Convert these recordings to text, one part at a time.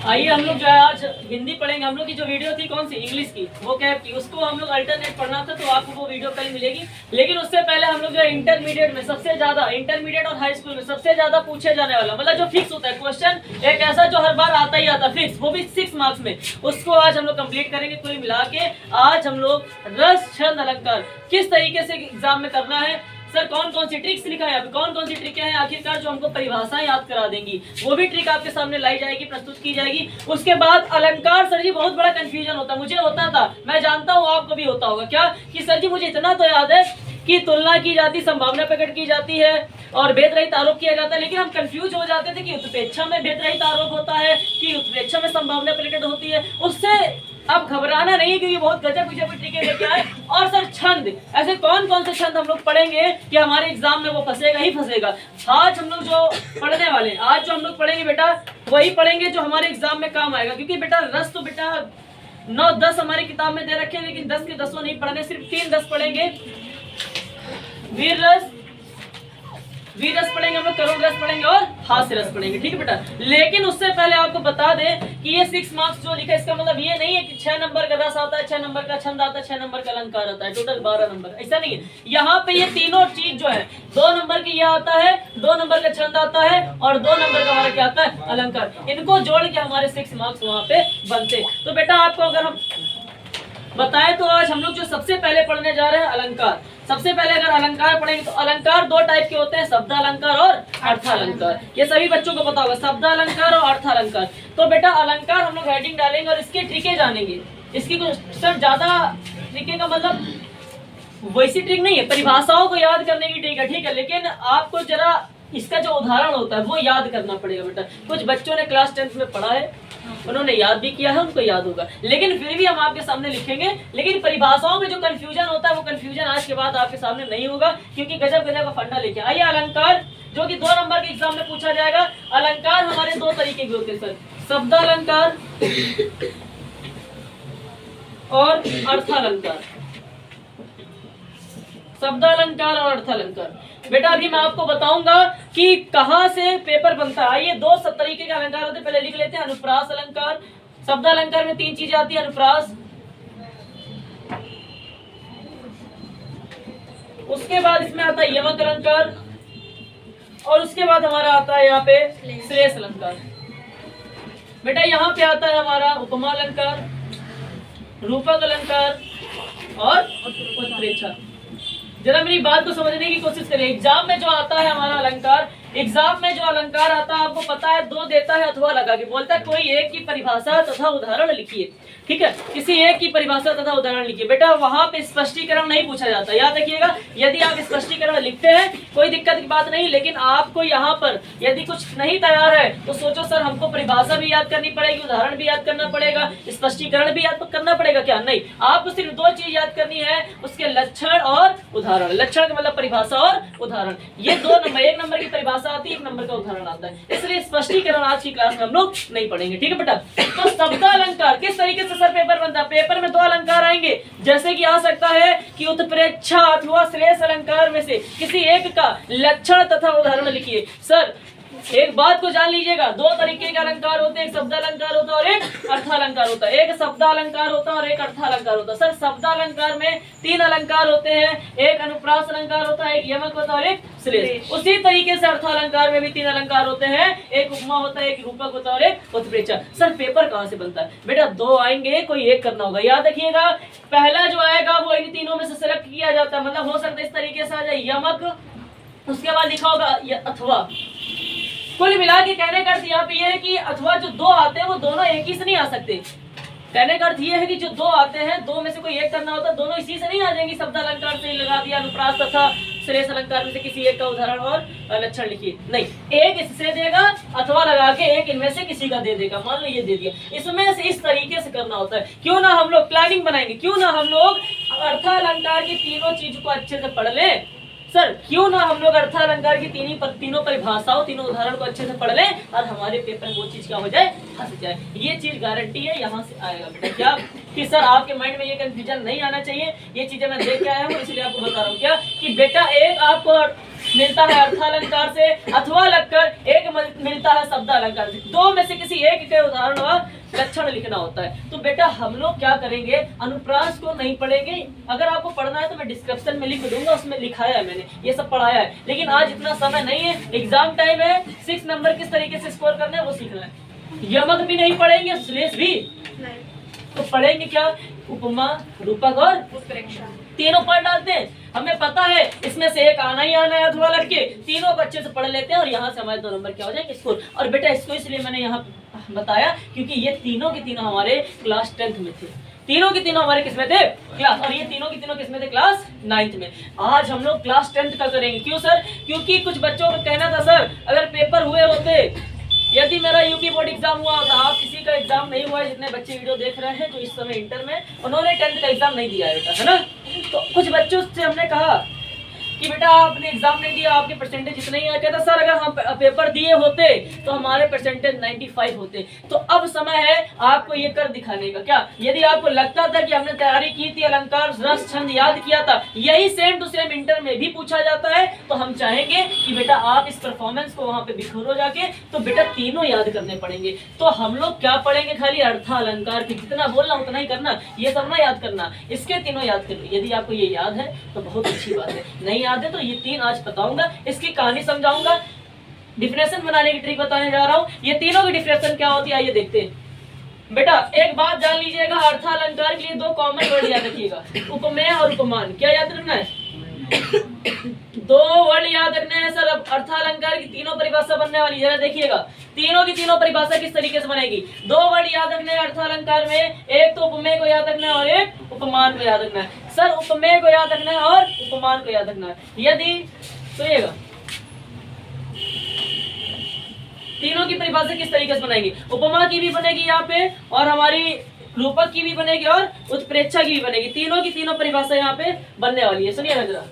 आइए हम लोग जो है आज हिंदी पढ़ेंगे। हम लोग की जो वीडियो थी कौन सी, इंग्लिश की, वो कैब की, उसको हम लोग अल्टरनेट पढ़ना था, तो आपको वो वीडियो कल मिलेगी। लेकिन उससे पहले हम लोग जो है इंटरमीडिएट में सबसे ज्यादा, इंटरमीडिएट और हाई स्कूल में सबसे ज्यादा पूछे जाने वाला, मतलब जो फिक्स होता है क्वेश्चन, एक ऐसा जो हर बार आता ही आता फिक्स, वो भी 6 मार्क्स में, उसको आज हम लोग कंप्लीट करेंगे। कुल मिला के आज हम लोग रस छंद अलंकार किस तरीके से एग्जाम में करना है, सर कौन कौन सी ट्रिक्स लिखा है, कौन कौन सी ट्रिक है आखिरकार जो हमको परिभाषाएं याद करा देंगी, वो भी ट्रिक आपके सामने लाई जाएगी, प्रस्तुत की जाएगी। उसके बाद अलंकार, सर जी बहुत बड़ा कंफ्यूजन होता है, मुझे होता था, मैं जानता हूँ आपको भी होता होगा, क्या कि सर जी मुझे इतना तो याद है कि तुलना की जाती, संभावना प्रकट की जाती है और भेद रहित आरोप किया जाता है। लेकिन हम कंफ्यूज हो जाते थे कि उत्प्रेक्षा में भेद रहित आरोप होता है कि उत्प्रेक्षा में संभावना प्रकट होती है। उससे अब घबराना नहीं है क्योंकि बहुत गजब गजब ट्रिकें लेके आए। और सर छंद, ऐसे कौन कौन से छंद हम लोग पढ़ेंगे कि हमारे एग्जाम में वो फंसेगा ही फंसेगा। आज हम लोग जो पढ़ने वाले हैं, आज जो हम लोग पढ़ेंगे बेटा, वही पढ़ेंगे जो हमारे एग्जाम में काम आएगा। क्योंकि बेटा रस तो बेटा 9-10 हमारी किताब में दे रखे हैं, लेकिन 10 के 10 नहीं पढ़ने, सिर्फ 3-10 पढ़ेंगे। वीर रस पढ़ेंगे हम लोग, करुण रस पढ़ेंगे और हास्य रस पढ़ेंगे, ठीक है बेटा। लेकिन उससे पहले आपको बता दें कि ये 6 मार्क्स जो लिखा है, इसका मतलब ये नहीं है कि 6 नंबर का रस आता है, 6 नंबर का छंद आता है, 6 नंबर का अलंकार आता है, टोटल 12 नंबर, ऐसा नहीं है। यहाँ पे ये तीनों चीज जो है, 2 नंबर की यह आता है, 2 नंबर का छंद आता है और 2 नंबर का हमारा क्या आता है, अलंकार। इनको जोड़ के हमारे 6 मार्क्स वहाँ पे बनते। तो बेटा आपको अगर हम बताएं तो आज हम लोग जो सबसे पहले पढ़ने जा रहे हैं अलंकार। सबसे पहले अगर अलंकार पढ़ेंगे तो अलंकार 2 टाइप के होते हैं, शब्दालंकार और अर्थालंकार। ये सभी बच्चों को पता होगा, शब्दालंकार और अर्थालंकार। तो बेटा अलंकार हम लोग हेडिंग डालेंगे और इसकी ट्रिकें जानेंगे। इसकी कुछ सर ज्यादा ट्रिकें का मतलब वैसी ट्रिक नहीं है, परिभाषाओं को याद करने की ट्रिक है, ठीक है। लेकिन आपको जरा इसका जो उदाहरण होता है वो याद करना पड़ेगा बेटा। कुछ बच्चों ने क्लास 10th में पढ़ा है, उन्होंने याद भी किया है, उनको याद होगा, लेकिन फिर भी हम आपके सामने लिखेंगे। लेकिन परिभाषाओं में जो कंफ्यूजन होता है वो कंफ्यूजन आज के बाद आपके सामने नहीं होगा, क्योंकि गजब गजब का फंडा लेके आइए। अलंकार जो कि 2 नंबर के एग्जाम में पूछा जाएगा। अलंकार हमारे 2 तरीके के होते हैं सर, शब्दालंकार और अर्थालंकार। शब्दालंकार और अर्थालंकार बेटा अभी मैं आपको बताऊंगा कि कहां से पेपर बनता है। आइए 2 तरीके के अलंकार होते हैं, पहले लिख लेते हैं। अनुप्रास अलंकार, शब्दालंकार में 3 चीजें आती है, अनुप्रास, उसके बाद इसमें आता है यमक अलंकार और उसके बाद हमारा आता है यहाँ पे श्लेष अलंकार। बेटा यहाँ पे आता है हमारा उपमा अलंकार, रूपक अलंकार और उत्प्रेक्षा। जरा मेरी बात को समझने की कोशिश करिए। एग्जाम में जो आता है हमारा अलंकार, एग्जाम में जो अलंकार आता है आपको पता है 2 देता है अथवा लगा के, बोलता है कोई एक की परिभाषा तथा उदाहरण लिखिए, ठीक है। किसी एक की परिभाषा तथा उदाहरण लिखिए। बेटा वहां पे स्पष्टीकरण नहीं पूछा जाता, याद रखिएगा। यदि आप स्पष्टीकरण लिखते हैं कोई दिक्कत की बात नहीं, लेकिन आपको यहाँ पर यदि कुछ नहीं तैयार है तो सोचो सर हमको परिभाषा भी याद करनी पड़ेगी, उदाहरण भी याद करना पड़ेगा, स्पष्टीकरण भी याद करना पड़ेगा, क्या नहीं। आपको सिर्फ 2 चीज याद करनी है, उसके लक्षण और उदाहरण। लक्षण का मतलब परिभाषा और उदाहरण, ये 2 नंबर, 1 नंबर की परिभाषा आती है, 1 नंबर का उदाहरण आता है, इसलिए स्पष्टीकरण आज की क्लास में हम लोग नहीं पढ़ेंगे, ठीक है बेटा। तो शब्दालंकार किस तरीके से सर पेपर बनता है, पेपर में 2 अलंकार आएंगे, जैसे कि आ सकता है कि उत्प्रेक्षा अथवा श्लेष अलंकार में से किसी एक का लक्षण तथा उदाहरण लिखिए। सर एक बात को जान लीजिएगा, 2 तरीके के अलंकार होते हैं, एक शब्दालंकार होता है और एक अर्थालंकार होता है। एक शब्दालंकार होता है और एक अर्थालंकार होता है। सर शब्दालंकार में 3 अलंकार होते हैं, एक अनुप्रास अलंकार होता है, एक यमक होता है और एक श्लेष। उसी तरीके से अर्थालंकार में भी 3 अलंकार होते हैं, एक उपमा होता है, एक रूपक होता है और एक उत्प्रेक्षा। सर पेपर कहाँ से बनता है बेटा, 2 आएंगे, कोई एक करना होगा, याद रखिएगा। पहला जो आएगा वो इन तीनों में से सेलेक्ट किया जाता है, मतलब हो सकता है इस तरीके से आ जाए यमक, उसके बाद लिखा होगा अथवा। कुल मिला के कहने का अर्थ यहाँ पे ये है कि अथवा जो 2 आते हैं वो दोनों एक ही से नहीं आ सकते। कहने का अर्थ ये है कि जो 2 आते हैं, 2 में से कोई एक करना होता है, दोनों इसी से नहीं आ जाएंगे। शब्दालंकार से लगा दिया, अनुप्रास तथा श्लेष अलंकार में से किसी एक का उदाहरण और लक्षण लिखिए, नहीं, एक इससे देगा अथवा लगा के एक इनमें से किसी का दे देगा। मान लो ये दे दिया, इसमें से इस तरीके से करना होता है। क्यों ना हम लोग प्लानिंग बनाएंगे, क्यों ना हम लोग अर्थालंकार की तीनों चीज को अच्छे से पढ़ लें, सर क्यों ना हम लोग अर्थालंकार की तीनों परिभाषाओं, तीनों उदाहरण को अच्छे से पढ़ लें और हमारे पेपर में वो चीज क्या हो जाए, फंस जाए। ये चीज गारंटी है, यहाँ से आएगा बेटा क्या कि सर आपके माइंड में ये कंफ्यूजन नहीं आना चाहिए। ये चीजें मैं देख के आया हूँ, इसलिए आपको बता रहा हूँ क्या कि बेटा एक आपको मिलता है अर्थालंकार से अथवा लगकर, एक मिलता है शब्दालंकार से। दो में से किसी एक के उदाहरण व लक्षण लिखना होता है। तो बेटा हम लोग क्या करेंगे, अनुप्रास को नहीं पढ़ेंगे। अगर आपको पढ़ना है तो मैं डिस्क्रिप्शन में लिख दूंगा, उसमें लिखाया है मैंने, ये सब पढ़ाया है। लेकिन आज इतना समय नहीं है, एग्जाम टाइम है, 6 नंबर किस तरीके से स्कोर करना है वो सीखना है। यमक भी नहीं पढ़ेंगे, श्लेष भी नहीं। तो पढ़ेंगे क्या, उपमा, रूपक और उत्प्रेक्षा, तीनों पढ़ डालते हैं। हमें पता है इसमें से एक आना ही आना है अथवा लड़के, तीनों को अच्छे से पढ़ लेते हैं और यहाँ से हमारे 2 नंबर क्या हो जाएंगे, स्कोर। और बेटा इसको इसलिए मैंने यहाँ बताया क्योंकि ये तीनों के तीनों हमारे क्लास 10th में थे, तीनों के तीनों हमारे किसमें थे, क्लास, और ये तीनों के तीनों किसमें थे, क्लास 9th में। आज हम लोग क्लास 10th का करेंगे। क्यों सर, क्योंकि कुछ बच्चों का कहना था सर अगर पेपर हुए होते, यदि मेरा यूपी बोर्ड एग्जाम हुआ होता, आप किसी का एग्जाम नहीं हुआ है, जितने बच्चे वीडियो देख रहे हैं जो इस समय इंटर में, उन्होंने 10th का एग्जाम नहीं दिया है बेटा, है ना। तो कुछ बच्चों से हमने कहा कि बेटा आपने एग्जाम नहीं दिया, आपके परसेंटेज इतने ही है। कहता सर अगर हम पेपर दिए होते तो हमारे परसेंटेज 95 होते। तो अब समय है आपको ये कर दिखाने का। क्या, यदि आपको लगता था कि हमने तैयारी की थी, अलंकार, रस, छंद याद किया था, यही सेम टू सेम इंटर में भी पूछा जाता है, तो हम चाहेंगे कि बेटा आप इस परफॉर्मेंस को वहां पे बिखरो जाके, तो बेटा तीनों याद करने पड़ेंगे। तो हम लोग क्या पढ़ेंगे, खाली अर्थालंकार की जितना बोलना उतना ही करना, ये सब ना याद करना, इसके तीनों याद कर लो। यदि आपको ये याद है तो बहुत अच्छी बात है, नहीं याद है तो ये 3 आज बताऊंगा, इसकी कहानी समझाऊंगा, डिफिनेशन बनाने की ट्रिक बताने जा रहा हूँ। ये तीनों की डिफिनेशन क्या होती है आइए देखते हैं। बेटा एक बात जान लीजिएगा, अर्थालंकार के लिए 2 कॉमन वर्ड याद रखिएगा, उपमेय और उपमान। क्या याद रखना है, 2 वर्ड याद रखने हैं सर। अब अर्थालंकार की तीनों परिभाषा बनने वाली, जरा देखिएगा तीनों की तीनों परिभाषा किस तरीके से बनेगी। 2 वर्ड याद रखने हैं अर्थालंकार में, एक तो उपमेय को याद रखना है और एक उपमान को याद रखना है। सर उपमेय को याद रखना है और उपमान को याद रखना है। यदि सुनिएगा तीनों की परिभाषा किस तरीके से बनेगी, उपमा की भी बनेगी यहाँ पे और हमारी रूपक की भी बनेगी और उत्प्रेक्षा की भी बनेगी। तीनों की तीनों परिभाषा यहाँ पे बनने वाली है। सुनिएगा जरा,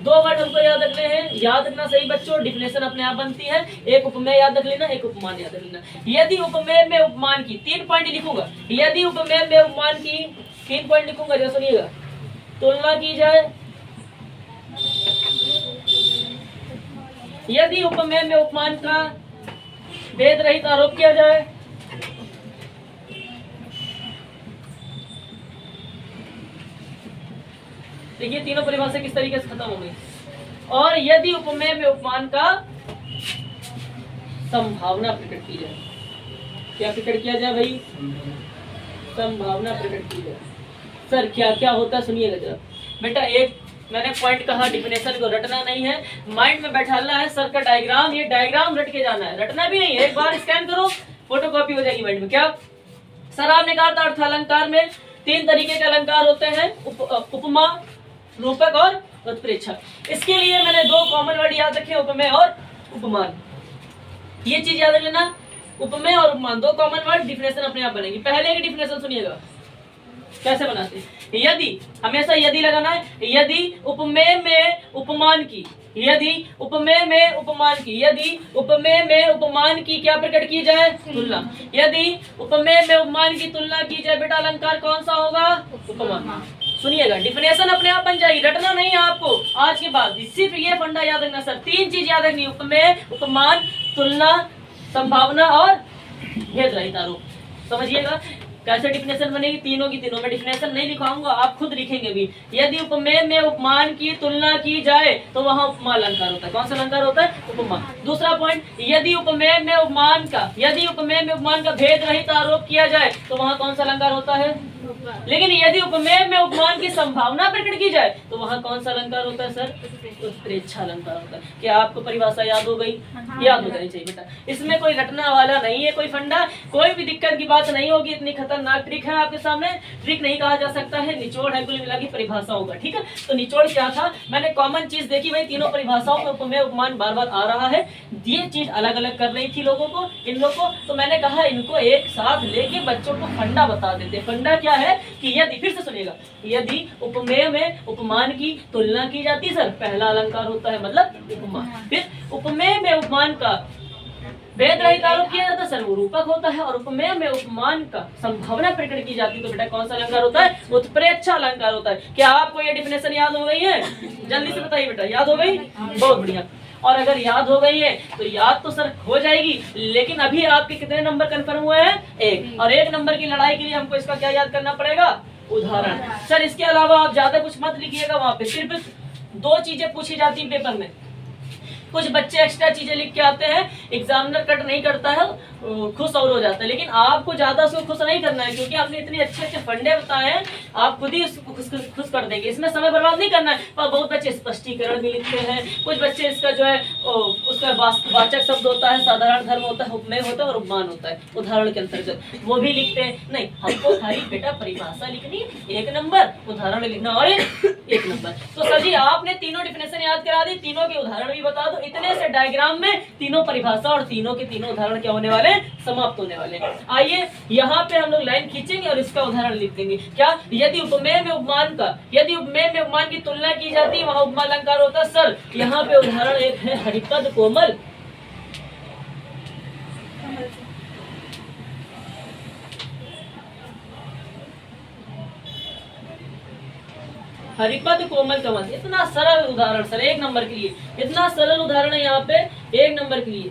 2 वर्ड हमको याद रखने हैं, याद रखना सही बच्चों, डिफिनेशन अपने आप बनती है। एक उपमेय याद रख लेना, एक उपमान याद रख लेना। यदि उपमेय में उपमान की 3 पॉइंट लिखूंगा, यदि उपमेय में उपमान की 3 पॉइंट लिखूंगा, जरा सुनिएगा, तुलना की जाए, यदि उपमेय में उपमान का भेद रहित आरोप किया जाए, देखिए तीनों परिभाषा किस तरीके से खत्म हो गई। और यदि उपमेय में उपमान का संभावना प्रकट की जाए, क्या प्रकट किया जाए भाई, संभावना प्रकट की जाए। सर क्या क्या होता है सुनिएगा जरा बेटा। एक मैंने पॉइंट कहा, डिफिनेशन को रटना नहीं है, माइंड में बैठाना है। सर का डायग्राम, ये डायग्राम रट के जाना है, रटना भी नहीं है। एक बार स्कैन करो, फोटोकॉपी हो जाएगी माइंड में। क्या सर आपने कहा था अर्थालंकार में 3 तरीके के अलंकार होते हैं, उपमा, रूपक और उत्प्रेक्षा। इसके लिए मैंने 2 कॉमन वर्ड याद रखे, उपमेय और उपमान। ये चीज याद रख लेना, उपमेय और उपमान 2 कॉमन वर्ड, डिफिनेशन अपने आप बनेगी। पहले की डिफिनेशन सुनिएगा कैसे बनाते हैं। यदि, हमेशा यदि लगाना है, यदि उपमेय में उपमान की, यदि उपमेय में उपमान की, यदि उपमेय में उपमान की क्या प्रकट की जाए, तुलना। यदि उपमेय में उपमान की तुलना की जाए, बेटा अलंकार कौन सा होगा, उपमान। सुनिएगा डिफिनेशन अपने आप बन जाएगी, रटना नहीं है आपको आज के बाद, सिर्फ ये फंडा याद रखना सर। 3 चीज याद रखनी, उपमेय, उपमान, तुलना, संभावना और भेद रहित आरोप। समझिएगा कैसे डिफिनेशन बनेगी, तीनों की तीनों। मैं डिफिनेशन नहीं लिखाऊंगा, आप खुद लिखेंगे भी। यदि उपमेय में उपमान की तुलना की जाए तो वहां उपमा अलंकार होता है। कौन सा अलंकार होता है, उपमा। दूसरा पॉइंट, यदि उपमेय में उपमान का, यदि उपमेय में उपमान का भेद रहित आरोप किया जाए तो वहां कौन सा अलंकार होता है, लेकिन यदि उपमेय में उपमान की संभावना प्रकट की जाए तो वहां कौन सा अलंकार होता है सर, उत्प्रेक्षा अलंकार होता है। क्या आपको परिभाषा याद हो गई? याद हो जानी चाहिए बेटा। इसमें कोई रटना वाला नहीं है, कोई फंडा, कोई भी दिक्कत की बात नहीं होगी। इतनी खतरनाक ट्रिक है आपके सामने, ट्रिक नहीं कहा जा सकता है, निचोड़ है, कुल मिला के परिभाषा होगा। ठीक है, तो निचोड़ क्या था, मैंने कॉमन चीज देखी भाई, तीनों परिभाषाओं में उपमेय उपमान बार बार आ रहा है। ये चीज अलग अलग कर रही थी लोगों को, इन लोगों को, तो मैंने कहा इनको एक साथ लेके बच्चों को फंडा बता देते। फंडा क्या है कि यदि, फिर से सुनिएगा, यदि उपमेय में उपमान की तुलना की जाती है सर, पहला अलंकार होता है मतलब उपमा। फिर उपमेय में उपमान का भेद रहित आरोप किया जाता है सर, वो रूपक होता है। और उपमेय में उपमान का संभावना प्रकट की जाती है, तो बेटा कौन सा अलंकार होता है? उत्प्रेक्षा अलंकार होता है। क्या आपको ये डिफिनेशन याद हो गई है? जल्दी से बताइए बेटा, याद हो गई? बहुत बढ़िया। और अगर याद हो गई है तो याद तो सर हो जाएगी, लेकिन अभी आपके कितने नंबर कंफर्म हुए हैं? 1। और 1 नंबर की लड़ाई के लिए हमको इसका क्या याद करना पड़ेगा? उदाहरण। सर इसके अलावा आप ज्यादा कुछ मत लिखिएगा, वहां पे सिर्फ 2 चीजें पूछी जाती है पेपर में। कुछ बच्चे एक्स्ट्रा चीजें लिख के आते हैं, एग्जामिनर कट नहीं करता है, खुश और हो जाता है, लेकिन आपको ज्यादा उसको खुश नहीं करना है, क्योंकि आपने इतने अच्छे अच्छे फंडे बताए हैं, आप खुद ही उसको खुश कर देंगे। इसमें समय बर्बाद नहीं करना है। पर बहुत बच्चे स्पष्टीकरण भी लिखते हैं, कुछ बच्चे इसका जो है उसका वाचक शब्द होता है, साधारण धर्म होता है, उपमेय होता है और उपमान होता है उदाहरण के अंतर्गत, वो भी लिखते हैं। नहीं, हमको खाली बेटा परिभाषा लिखनी 1 नंबर, उदाहरण लिखना और 1 नंबर। तो सर जी आपने तीनों डिफिनेशन याद करा दी, तीनों के उदाहरण भी बता दो। इतने से डायग्राम में तीनों परिभाषा और तीनों के तीनों उदाहरण क्या होने वाले? समाप्त होने वाले। आइए यहाँ पे हम लोग लाइन खींचेंगे और इसका उदाहरण लिख देंगे। क्या? यदि उपमेय में उपमान की तुलना की जाती है, वहां उपमा अलंकार होता है। सर यहाँ पे उदाहरण एक है हरिपद कोमल। हरिपद कोमल कमल, इतना सरल उदाहरण सर 1 नंबर के लिए, इतना सरल उदाहरण है यहाँ पे 1 नंबर के लिए,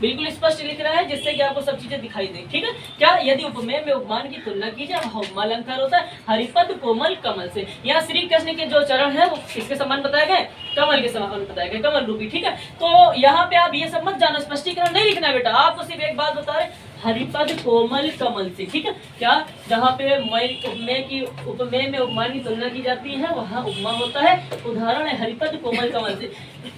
बिल्कुल स्पष्ट लिख रहा है जिससे कि आपको सब चीजें दिखाई दे। ठीक है, क्या? यदि उपमेय में उपमान की तुलना की जाए, वह उपमा अलंकार होता है हरिपद कोमल कमल से। यहाँ श्री कृष्ण के जो चरण है वो किसके समान बताए गए? कमल के समान बताए गए, कमल रूपी। ठीक है, तो यहाँ पे आप ये सब मत जानो, स्पष्टीकरण नहीं लिखना बेटा, आपको सिर्फ एक बात बता रहे, हरिपद कोमल कमल से। ठीक है, क्या? जहाँ पे उपमेय में उपमान की तुलना की जाती है, वहाँ उपमा होता है, उदाहरण है हरिपद कोमल कमल से।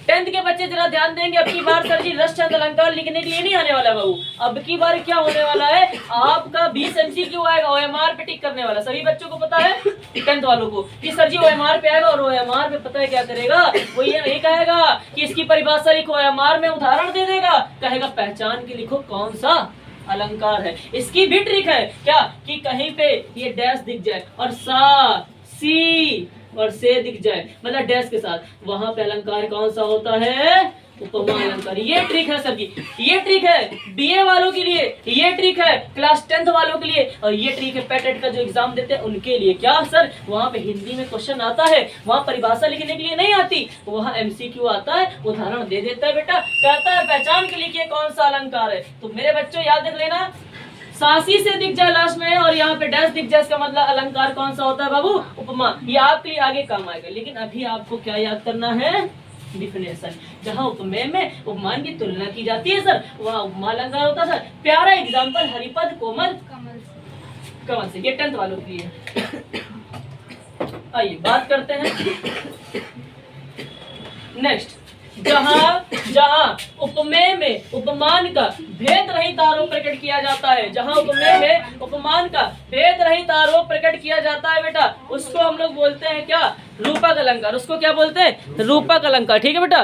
10th के बच्चे जरा ध्यान देंगे, अब की बार सर जी रस छंद अलंकार लिखने के लिए नहीं आने वाला बाबू। अब की बार क्या होने वाला है, आपका 20 MCQ आएगा, OMR पे टिक करने वाला। सभी बच्चों को पता है 10th वालों को कि सर जी OMR पे आएगा, और OMR पे पता है क्या करेगा, वो ये नहीं कहेगा कि इसकी परिभाषा लिखो, OMR में उदाहरण दे देगा, कहेगा पहचान के लिखो कौन सा अलंकार है। इसकी भी ट्रिक है क्या, कि कहीं पे ये डैश दिख जाए और सा, सी और से दिख जाए, मतलब डैश के साथ, वहां पे अलंकार कौन सा होता है? उपमा अलंकार। ये ट्रिक है सर जी, ये ट्रिक है BA वालों के लिए, ये ट्रिक है क्लास 10th वालों के लिए, और ये ट्रिक है पैटेट का जो एग्जाम देते हैं उनके लिए। क्या सर? वहाँ पे हिंदी में क्वेश्चन आता है, वहाँ परिभाषा लिखने के लिए नहीं आती, वहाँ MCQ आता है, उदाहरण दे देता है बेटा, कहता है पहचान के लिखिए कौन सा अलंकार है। तो मेरे बच्चों याद रख लेना, सासी से दिख जाए लास्ट में और यहाँ पे डैश दिख जाए, इसका मतलब अलंकार कौन सा होता है बाबू? उपमा। ये आपके लिए आगे काम आएगा, लेकिन अभी आपको क्या याद करना है? डिफिनेशन। जहाँ उपमेय में उपमान की तुलना की जाती है सर, वहाँ उपमा अलंकार होता है सर। प्यारा एग्जाम्पल हरिपद कोमल कमल से, ये 10th वालों के लिए। आइए बात करते हैं नेक्स्ट, जहाँ उपमेय में उपमान का भेद रहित आरोप प्रकट किया जाता है, जहाँ उपमेय में उपमान का भेद रहित आरोप प्रकट किया जाता है बेटा, उसको हम लोग बोलते हैं क्या? रूपक अलंकार। उसको क्या बोलते हैं? रूपक अलंकार। ठीक है बेटा,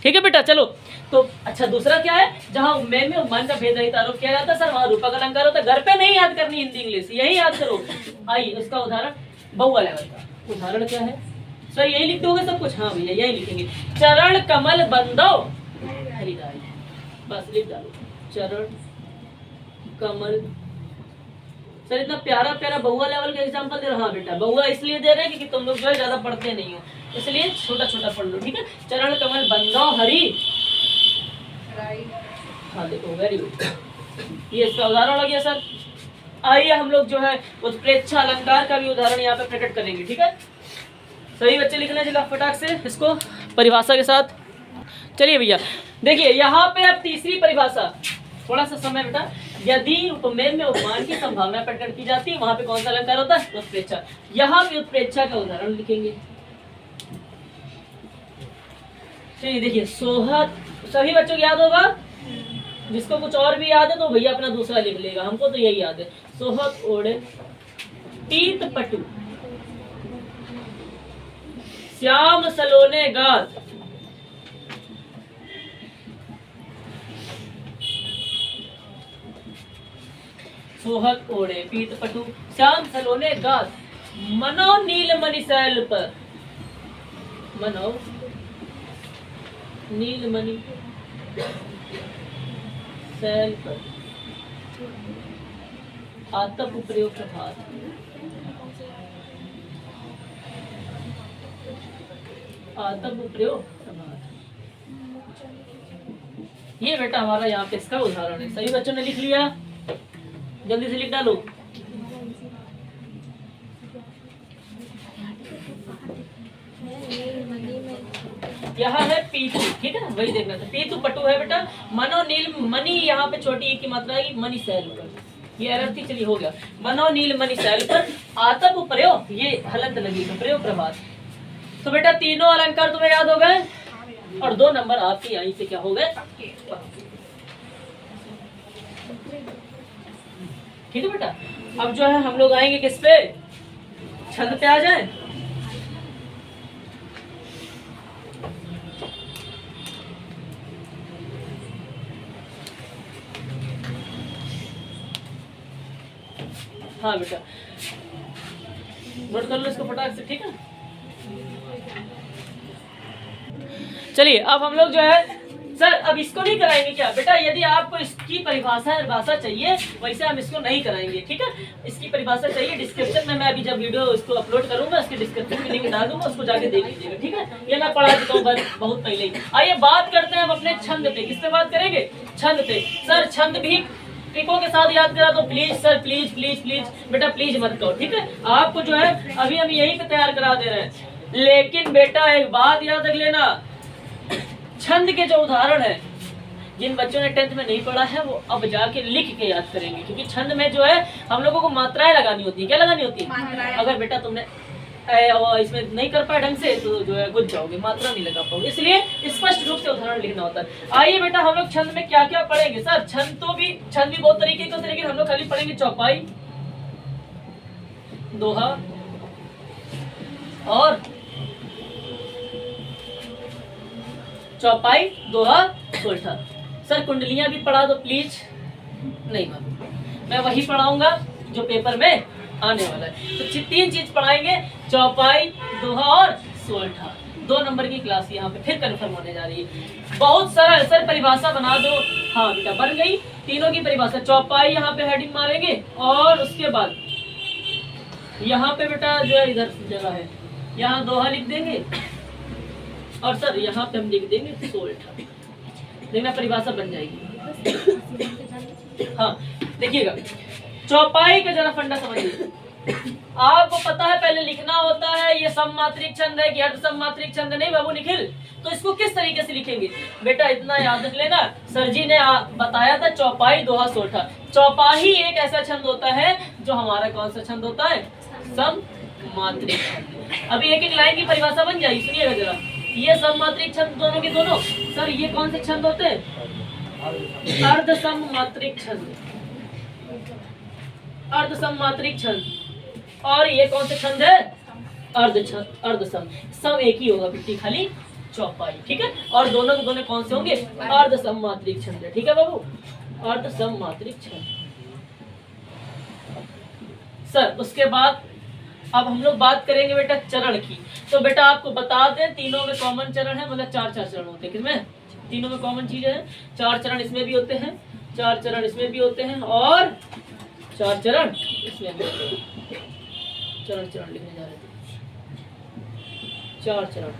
ठीक है बेटा। चलो तो अच्छा, दूसरा क्या है? जहाँ उपमेय में उपमान का भेद रहित आरोप किया जाता है सर, वहाँ रूपक अलंकार होता है। घर पे नहीं याद करनी हिंदी इंग्लिश, यही याद करो। आइए उसका उदाहरण बहुआ लेवल का उदाहरण क्या है सर? यही लिख दोगे सब कुछ? हाँ भैया यही लिखेंगे। चरण कमल बंदो हरिदाई, बस लिख डालो चरण कमल। सर इतना प्यारा प्यारा बहुआ लेवल का एग्जांपल दे रहा। हाँ बेटा, बहुआ इसलिए दे रहे हैं क्योंकि तुम लोग जो है ज्यादा पढ़ते नहीं हो, इसलिए छोटा छोटा पढ़ लो। ठीक है, चरण कमल बंदो हरि। हाँ देखो, वेरी गुड, ये इसका उदाहरण हो गया सर। आइए हम लोग जो है उत्प्रेक्षा अलंकार का भी उदाहरण यहाँ पे प्रकट करेंगे। ठीक है, सही बच्चे लिखना जिला फटाक से इसको परिभाषा के साथ। चलिए भैया देखिए, यहाँ पे अब तीसरी परिभाषा, थोड़ा सा समय बेटा। यदि उपमेय में उपमान की संभावना प्रकट की जाती है, वहां पे कौन सा अलंकार होता है? उत्प्रेक्षा। यहाँ पे उत्प्रेक्षा का उदाहरण लिखेंगे। चलिए देखिए सोहत सभी बच्चों को याद होगा, जिसको कुछ और भी याद है तो भैया अपना दूसरा लिख लेगा, हमको तो यही याद है। सोहत ओढ़े पीत पटु श्याम सलोने गात, सोहत ओढ़े पीत पटु श्याम सलोने गात, मनो नील मणि शैल पर, मनो नील मणि शैल पर आतप प्रयोग प्रभात, आतप प्रयोग प्रभात। ये बेटा हमारा यहाँ पे इसका उदाहरण है। सभी बच्चों ने लिख लिया? जल्दी से लिख डालो। यहाँ है पीतु, ठीक है वही देखना था। पीतु पटु है बेटा, मनो नील मणि यहाँ पे छोटी ई की मात्रा है, मणि शैल पर, ये एरर थी, चलिए हो गया। मनो नील मणि शैल पर आतप प्रयोग, ये हलंत लगी तो प्रयोग प्रभात। तो बेटा तीनों अलंकार तुम्हें याद हो गए और 2 नंबर आपके यहीं से क्या हो गए, ठीक है बेटा। अब जो है हम लोग आएंगे किस पे, छंद पे आ जाए। हाँ बेटा नोट कर लो इसको फटाक से, ठीक है। चलिए अब हम लोग जो है सर अब इसको नहीं कराएंगे क्या बेटा, यदि आपको इसकी परिभाषा चाहिए वैसे हम इसको नहीं कराएंगे, ठीक है। इसकी परिभाषा चाहिए डिस्क्रिप्शन में, मैं अभी जब वीडियो इसको अपलोड करूंगा उसके डिस्क्रिप्शन में लिंक डाल दूंगा, उसको जाके देख लीजिएगा, ठीक है। ये मैं पढ़ा चुका हूँ बहुत पहले ही। आइए बात करते हैं अब अपने छंद पे। किस पे बात करेंगे, छंद पे। सर छंद भी ट्रिकों के साथ याद करा तो please sir, please please please बेटा प्लीज मत करो, ठीक है। आपको जो है अभी हम यहीं पे तैयार करा दे रहे हैं, लेकिन बेटा एक बात याद रख लेना, छंद के जो उदाहरण है जिन बच्चों ने 10th में नहीं पढ़ा है वो अब जाके लिख के याद करेंगे, क्योंकि छंद में जो है हम लोगों को मात्राएं लगानी होती है। क्या लगानी होती है? अगर बेटा तुमने इसमें नहीं कर पाए ढंग से तो जो है गुज जाओगे, मात्रा नहीं लगा पाओगे, इसलिए स्पष्ट रूप से उदाहरण लिखना होता है। आइए बेटा हम लोग छंद में क्या क्या पढ़ेंगे। सर छंद भी बहुत तरीके के होते हैं, लेकिन हम लोग खाली पढ़ेंगे चौपाई, दोहा और चौपाई, दोहा, सोलठा। सर कुंडलियां भी पढ़ा दो प्लीज। नहीं मैं वही पढ़ाऊंगा जो पेपर में आने वाला है। तो 3 चीज पढ़ाएंगे, चौपाई, दोहा और सोलठा। 2 नंबर की क्लास यहाँ पे फिर कंफर्म होने जा रही है। बहुत सरल सर, परिभाषा बना दो। हाँ बेटा बन गई, तीनों की परिभाषा। चौपाई यहाँ पे हेडिंग मारेंगे और उसके बाद यहाँ पे बेटा जो है इधर जगह है, यहाँ दोहा लिख देंगे और सर यहाँ पे हम लिख देंगे सोलठा। देखना परिभाषा बन जाएगी। हाँ देखिएगा, चौपाई का जरा फंडा समझिए। आपको पता है पहले लिखना होता है ये सममात्रिक छंद है कि अर्ध सममात्रिक छंद, नहीं बाबू निखिल? तो इसको किस तरीके से लिखेंगे बेटा, इतना याद रख लेना। सर जी ने बताया था चौपाई, दोहा, सोलठा। चौपाई एक ऐसा छंद होता है जो हमारा कौन सा छंद होता है, सममात्रिक छंद। अभी एक एक लाइन की परिभाषा बन जाएगी, सुनिएगा जरा। ये सममात्रिक छंद दोनों के दोनों। सर ये कौन से छंद होते हैं, अर्ध सममात्रिक छंद, अर्ध सममात्रिक छंद। और ये कौन से छंद है, अर्ध सम। सम एक ही होगा बिट्टी, खाली चौपाई, ठीक है। और दोनों के दोनों कौन से होंगे, अर्ध सममात्रिक छंद है, ठीक है बाबू, अर्ध सममात्रिक छंद। सर उसके बाद अब हम लोग बात करेंगे बेटा चरण की। तो बेटा आपको बता दें तीनों में कॉमन चरण है, मतलब 4 चरण होते हैं। किसमें? तीनों में कॉमन चीजें हैं। 4 चरण इसमें भी होते हैं, 4 चरण इसमें भी होते हैं और 4 चरण इसमें भी होते हैं। चरण लिखने जा रहे थे, 4 चरण।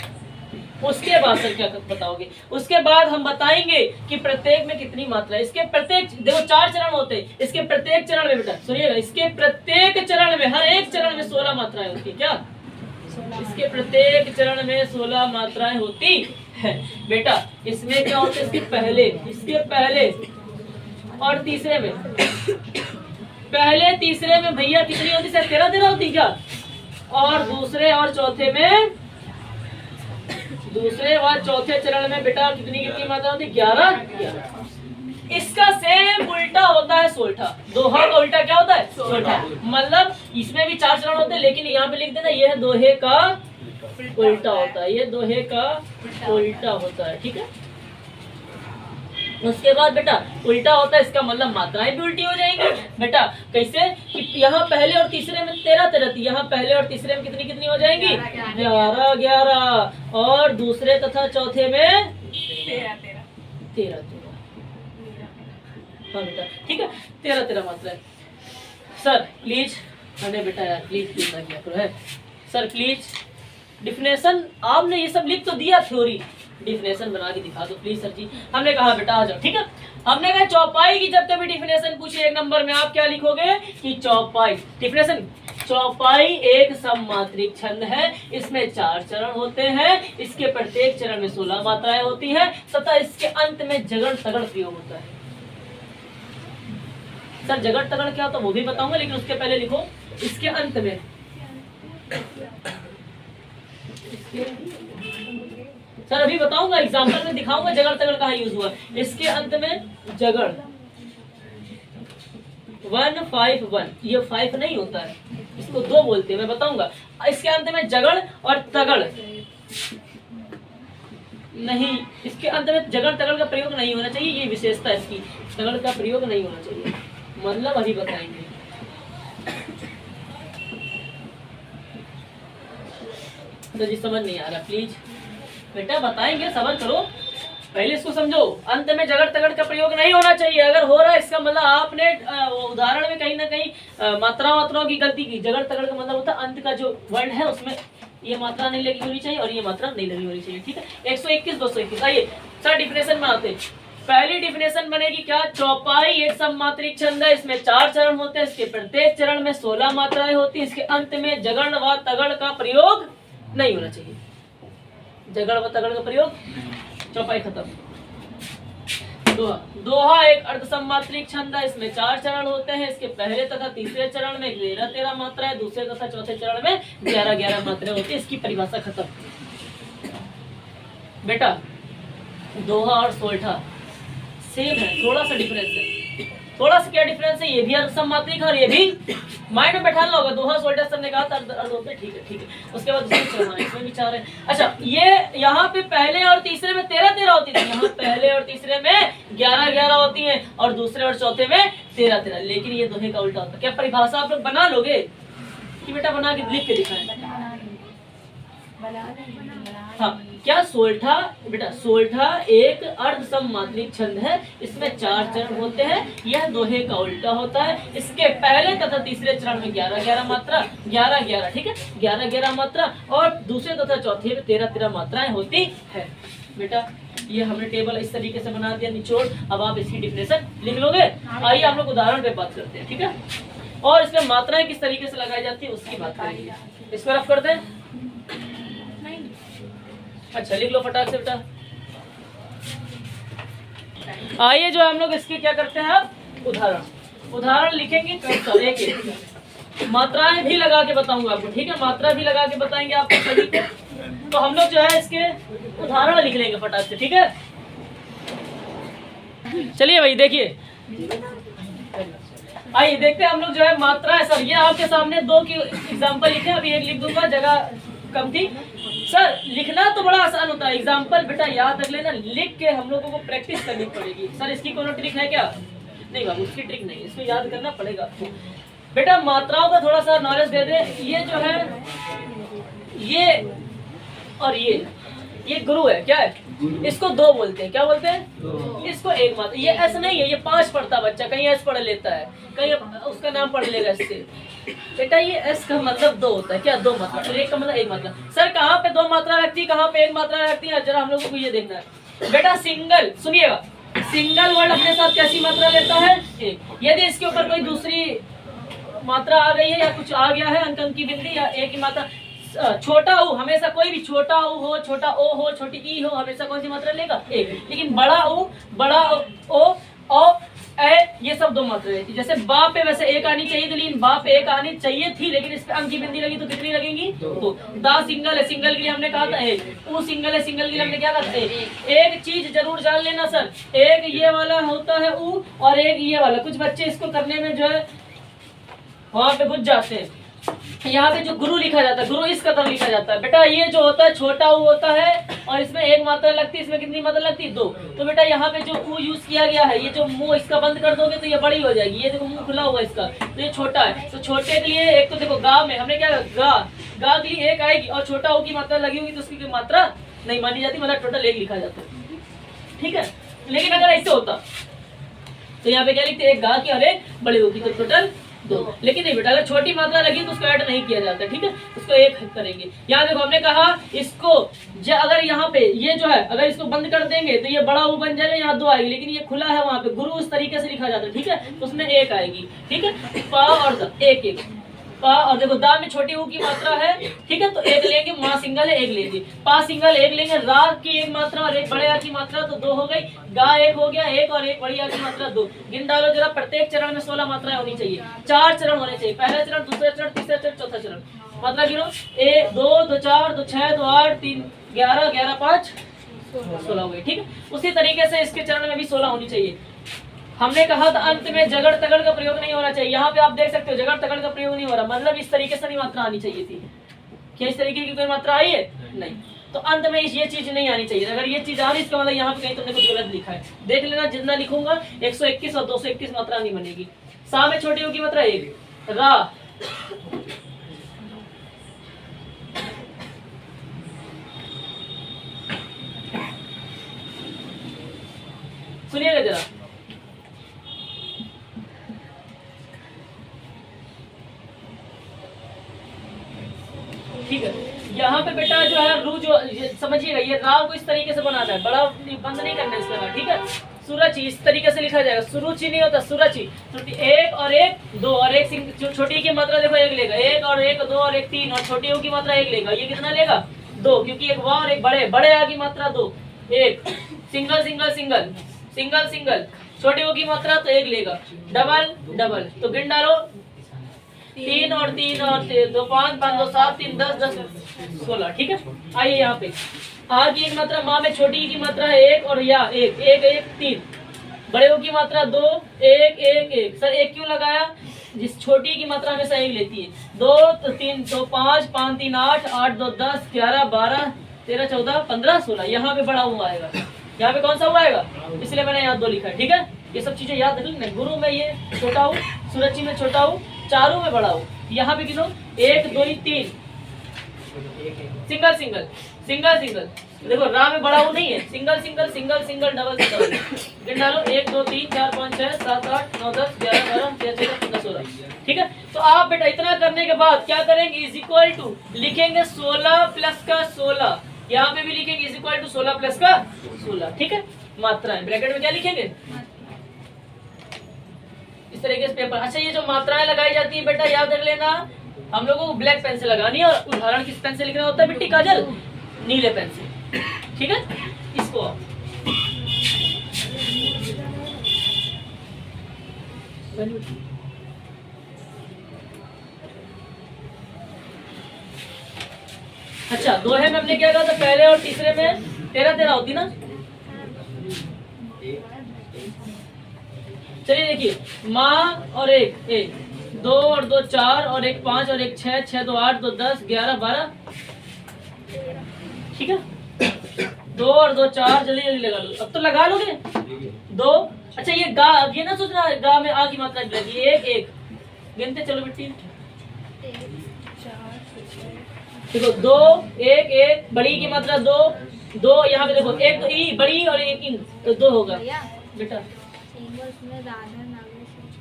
उसके बाद सर क्या बताओगे? उसके बाद हम बताएंगे कि प्रत्येक में कितनी मात्रा है। इसके प्रत्येक, देखो 4 चरण होते हैं, इसके प्रत्येक चरण में बेटा सुनिएगा, इसके प्रत्येक चरण में, हर एक चरण में 16 मात्राएं होती है। क्या? इसके प्रत्येक चरण में 16 मात्राएं होती है बेटा। इसमें क्या होता है, इसके पहले और तीसरे में, पहले तीसरे में भैया कितनी होती है, 13 होती क्या? और दूसरे और चौथे में दूसरे व चौथे चरण में बेटा कितनी कितनी मात्रा होती है? 11। इसका सेम उल्टा होता है सोल्ठा। दोहा का उल्टा क्या होता है? सोल्ठा। मतलब इसमें भी 4 चरण होते हैं, लेकिन यहाँ पे लिख देना यह दोहे का उल्टा होता है, ये दोहे का उल्टा होता है। ठीक है, उसके बाद बेटा उल्टा होता है, इसका मतलब मात्राएं भी उल्टी हो जाएंगी। बेटा कैसे कि यहाँ पहले और तीसरे में 13 थी, यहाँ पहले और तीसरे में कितनी कितनी हो जाएंगी? 11। और दूसरे तथा चौथे में 13। हाँ बेटा ठीक है, 13 मात्राएं। सर प्लीज, अरे बेटा यार प्लीज ना किया करो है सर, प्लीज डिफिनेशन आपने ये सब लिख तो दिया, थ्योरी डिफिनेशन बना के दिखा दो प्लीज सर जी। हमने कहा बेटा आ जाओ। ठीक है, हमने कहा चौपाई की जब कभी डिफिनेशन पूछे 1 नंबर में, आप क्या लिखोगे कि चौपाई डिफिनेशन, चौपाई एक सममात्रिक छंद है, इसमें 4 चरण होते हैं, इसके प्रत्येक चरण में 16 मात्राएं होती है तथा इसके अंत में जगड़ तगड़ प्रयोग होता है। सर जगड़ तगड़ क्या होता है वो भी बताऊंगा, लेकिन उसके पहले लिखो इसके अंत में। सर अभी बताऊंगा, एग्जांपल में दिखाऊंगा जगड़ तगड़ कहाँ यूज हुआ। इसके अंत में जगड़ 151, ये 5 नहीं होता है, इसको 2 बोलते हैं, मैं बताऊंगा। इसके अंत में जगड़ और तगड़ नहीं, इसके अंत में जगड़ तगड़ का प्रयोग नहीं होना चाहिए, ये विशेषता इसकी, तगड़ का प्रयोग नहीं होना चाहिए, मतलब अभी बताएंगे। तो जी समझ नहीं आ रहा, प्लीज बेटा बताएंगे, सबर करो, पहले इसको समझो। अंत में जगड़ तगड़ का प्रयोग नहीं होना चाहिए, अगर हो रहा है इसका मतलब आपने उदाहरण में कहीं ना कहीं मात्राओं की गलती की। जगड़ तगड़ का मतलब होता है अंत का जो वर्ड है उसमें ये मात्रा नहीं लगी होनी चाहिए और ये मात्रा नहीं लगी होनी चाहिए। ठीक है, 121 221। आइए सर डिफिनेशन में आते हैं। पहली डिफिनेशन बनेगी क्या? चौपाई एक सममात्रिक छंद है, इसमें 4 चरण होते हैं, इसके प्रत्येक चरण में 16 मात्राएं होती है, इसके अंत में जगड़ व तगड़ का प्रयोग नहीं होना चाहिए। जगड़ व तगड़ का प्रयोग, चौपाई खत्म। दोहा, दोहा एक अर्ध सममात्रिक छंद है, इसमें 4 चरण होते हैं, इसके पहले तथा तीसरे चरण में 13 मात्राएं, दूसरे तथा चौथे चरण में 11 मात्राएं होती है। इसकी परिभाषा खत्म। बेटा दोहा और सोल्ठा सेम है, थोड़ा सा डिफरेंस है। थोड़ा सा क्या डिफरेंस है? ये भी अर्ध सममात्रिक है और ये भी। माइंड में बैठाना होगा, दोहा सोल्ठा सबने कहा था अर्ध होते हैं, ठीक है ठीक है। उसके बाद इसमें भी 4 है। अच्छा, ये यहाँ पे पहले और तीसरे में 13 होती थी, यहाँ पहले और तीसरे में 11 होती है और दूसरे और चौथे में 13। लेकिन ये दोहे का उल्टा होता है। क्या परिभाषा आप लोग बना लोगे कि बेटा बना के लिख के दिखाएं? हाँ, क्या सोल्ठा? बेटा सोल्ठा एक अर्ध सममात्रिक छंद है, इसमें 4 चरण होते हैं, यह दोहे का उल्टा होता है। इसके पहले तथा तीसरे चरण में 11 मात्रा, 11 ठीक है, 11 मात्रा और दूसरे तथा चौथे में 13 मात्राएं होती है। बेटा ये हमने टेबल इस तरीके से बना दिया निचोड़। अब आप इसकी डिफिनेशन लिख लोगे। आइए हम लोग उदाहरण पे बात करते हैं, ठीक है, और इसमें मात्राएं किस तरीके से लगाई जाती है उसकी बात करेंगे। इसको रफ कर दें। अच्छा लिख लो फटाक से बेटा। आइए जो हम लोग इसके क्या करते हैं, अब उदाहरण लिखेंगे। एक मात्राएं भी लगा के बताऊंगा आपको, ठीक है, मात्रा भी लगा के बताएंगे आपको सभी को। तो हम लोग जो है इसके उदाहरण लिख लेंगे फटाक से, ठीक है। चलिए भाई देखिए, आइए देखते हैं हम लोग जो है मात्रा है। सर ये आपके सामने 2 की एग्जाम्पल लिखे, अभी एक लिख दूंगा, जगह कम थी। सर लिखना तो बड़ा आसान होता है, एग्जाम्पल बेटा याद रख लेना, लिख के हम लोगों को प्रैक्टिस करनी पड़ेगी। सर इसकी कोनो ट्रिक है क्या? नहीं बाबू उसकी ट्रिक नहीं, इसको याद करना पड़ेगा आपको। बेटा मात्राओं का थोड़ा सा नॉलेज दे दे। ये जो है ये और ये गुरु है, क्या है? इसको 2 बोलते हैं, क्या बोलते हैं? इसको 1 मात्रा। ये ऐसा नहीं है, ये 5 पढ़ता बच्चा, कहीं एस पढ़ लेता है, कहीं उसका नाम पढ़ लेगा इससे। बेटा ये एस का मतलब 2 होता है, क्या? 2 मात्रा, और 1 का मतलब 1 मात्रा। सर कहाँ पे 2 मात्रा रखती है, कहाँ पे 1 मात्रा रखती है, जरा हम लोगों को ये देखना है। बेटा सिंगल, सुनिएगा, सिंगल वर्ड अपने साथ कैसी मात्रा लेता है? 1। यदि इसके ऊपर कोई दूसरी मात्रा आ गई है या कुछ आ गया है, अंक की बिंदी या 1 की मात्रा, छोटा ऊ हमेशा, कोई भी छोटा ऊ हो, छोटा ओ हो, छोटी ई हो, हमेशा कौन सी मात्रा लेगा? 1। लेकिन बड़ा ऊ, बड़ा ओ ए, ये सब 2 मात्रा रहती है। जैसे बा पे वैसे 1 आनी चाहिए थी, लेकिन बा पे 1 आनी चाहिए थी, लेकिन इस पे अंक की बिंदी लगी तो कितनी लगेंगी? 2। दा सिंगल है, सिंगल के लिए हमने कहा था 1। ऊ सिंगल है, सिंगल के लिए हमने क्या कहा था 1। एक चीज जरूर जान लेना सर, एक ये वाला होता है ऊ और एक ये वाला। कुछ बच्चे इसको करने में जो है वहां पे घुस जाते हैं। यहाँ पे जो गुरु लिखा जाता है, गुरु इस कदर लिखा जाता है। बेटा ये जो होता है छोटा ऊ होता है और इसमें 1 मात्रा लगती है, इसमें कितनी मात्रा लगती है? 2। तो बेटा यहाँ पे जो ऊ यूज किया गया है, ये जो मुंह इसका बंद कर दोगे तो ये बड़ी हो जाएगी। ये देखो मुंह खुला हुआ है इसका, तो ये छोटा है। तो छोटे के लिए एक तो देखो गा में हमने क्या गा के लिए 1 आएगी और छोटा ऊ की मात्रा लगी होगी तो उसकी कोई मात्रा नहीं मानी जाती, मतलब टोटल 1 लिखा जाता है। ठीक है, लेकिन अगर ऐसे होता तो यहाँ पे क्या लिखते? 1 गा की और 1 बड़ी होगी तो टोटल 2। लेकिन नहीं बेटा, अगर छोटी मात्रा लगी तो उसको ऐड नहीं किया जाता। ठीक है, उसको 1 करेंगे। यहाँ देखो हमने कहा इसको अगर यहाँ पे ये जो है अगर इसको बंद कर देंगे तो ये बड़ा ऊ बन जाएगा, यहाँ 2 आएगी, लेकिन ये खुला है वहाँ पे गुरु उस तरीके से लिखा जाता है। ठीक है, तो उसमें 1 आएगी। ठीक है, पा और दा 1 पा, और देखो दा में छोटी ऊ की मात्रा है। ठीक है, तो 1 लेंगे, माँ सिंगल है 1 लेंगे, पा सिंगल 1 लेंगे, रा की 1 मात्रा और 1 बड़े आ की मात्रा तो 2 हो गई, गा 1 हो गया 1 और 1 बड़ी आ की मात्रा 2। गिन डालो जरा, प्रत्येक चरण में 16 मात्राएं होनी चाहिए। 4 चरण होने चाहिए, पहला चरण, दूसरा चरण, तीसरा चरण, चौथा चरण। मात्रा गिनो, 1 2 2 4 2 6 2 8 3 11 11 5 16 हो गई। ठीक है, उसी तरीके से इसके चरण में भी 16 होनी चाहिए। हमने कहा था अंत में जगड़ तगड़ का प्रयोग नहीं होना चाहिए। यहाँ पे आप देख सकते हो जगड़ तगड़ का प्रयोग नहीं हो रहा, मतलब इस तरीके से नहीं मात्रा आनी चाहिए थी। क्या इस तरीके की कोई मात्रा आई है? नहीं। तो अंत में ये चीज नहीं आनी चाहिए। अगर ये चीज आ रही इसका मतलब यहाँ पे कहीं तुमने कुछ गलत लिखा है। देख लेना, जितना लिखूंगा 121 और 221 मात्रा नहीं बनेगी। सा में छोटी की मात्रा 1, रा सुनिएगा जरा, ठीक है। यहाँ पे बेटा जो है रू जो समझिएगा, ये रा को इस तरीके से बनाना है, बड़ा बंद नहीं करना इस तरह। ठीक है, सुरची इस तरीके से लिखा जाएगा, सुरुचि नहीं होता, सुरची। 1 और 1 2 और 1 छोटी की मात्रा देखो 1 लेगा, 1 और 1 2 और 1 3 और छोटी की मात्रा 1 लेगा। ये कितना लेगा? 2, क्योंकि 1 वाह और 1 बड़े बड़े आ की मात्रा 2। 1 single single single single single, छोटी की मात्रा तो 1 लेगा, डबल डबल। तो गिन डालो, 3 और 3 और 2 5 5 2 7 3 10 10 16। ठीक है, आइए यहाँ पे आ की एक मात्रा, माँ में छोटी की मात्रा है 1 और या 1 1 1 3, बड़े की मात्रा 2 1 1 1। सर 1 क्यों लगाया? जिस छोटी की मात्रा हमेशा 1 लेती है। 2 तो 3 2 5 5 3 8 8 2 10 11 12 13 14 15 16। यहाँ पे बड़ा हुआ आएगा, यहाँ पे कौन सा हुआ आएगा, इसलिए मैंने यहाँ 2 लिखा है। ठीक है, ये सब चीजें याद रख लेना। गुरु में ये छोटा हूँ, सुरची में छोटा हूँ, चारों में बड़ा हूँ। यहाँ पे गिनो 1 2 3 सिंगल सिंगल सिंगल सिंगल। देखो रा में बड़ा हूँ नहीं है, single single single single double double. गिन डालो 1 2 3 4 5 6 7 8 9 10 11 12 13 14 15 16। ठीक है, तो आप बेटा इतना करने के बाद क्या करेंगे? इज इक्वल टू लिखेंगे 16 प्लस का 16, यहाँ पे भी लिखेंगे इज इक्वल टू 16 प्लस का 16। ठीक है, मात्राएं ब्रैकेट में क्या लिखेंगे इस तरीके से पेपर। अच्छा, ये जो मात्राएं लगाई जाती है बेटा याद रख लेना, हम लोगों को ब्लैक पेन से लगानी है और उदाहरण किस पेन से लिखना होता है? मिट्टी काजल नीले पेन से। ठीक है, इसको अच्छा दोहे में हमने क्या कहा था? पहले और तीसरे में 13 13 होती ना। चलिए देखिए, माँ और 1 1 2 और 2 4 और 1 5 और 1 6 6 2 8 2 10 11 12। ठीक है, 2 और 2 4, जल्दी जल्दी लगा लो, अब तो लगा लोगे 2। अच्छा ये गा, ये ना सोचना गा में आ की मात्रा लगी 1 1। गिनते चलो बेटी, देखो 2 1 1 बड़ी की मात्रा 2 2, यहाँ पे देखो 1 तो ई बड़ी और 1 इन तो 2 होगा बेटा।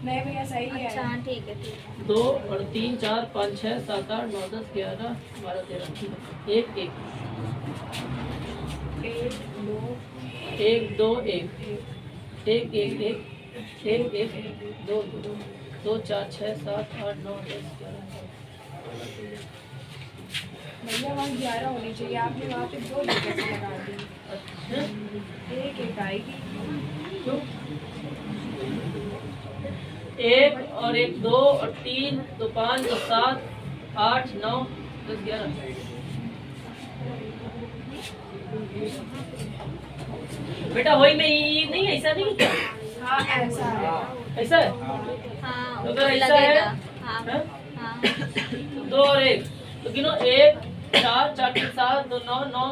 नहीं भैया सही है। अच्छा ठीक है ठीक है। 2 और 3 4 5 6 7 8 9 10 11 12 13। ठीक है, 1 1 1 2 1 1 1 1 1 2 2 4 6 7 8 9 10 11। भैया वहाँ 11 होनी चाहिए, आपने वहाँ पे 2 कैसे लगा दी? अच्छा, 1 1 आएगी। क्यों? 1 और 1 2 और 3 तो 5 तो 7 8 9 10 11। बेटा वही में ये नहीं, ऐसा नहीं है क्या? हाँ ऐसा है। ऐसा है? हाँ, तो अगर ऐसा लगेगा। है, हाँ, हैं? हाँ। 2 और 1 तो गिनो 1 4 4 3 7 2 9 9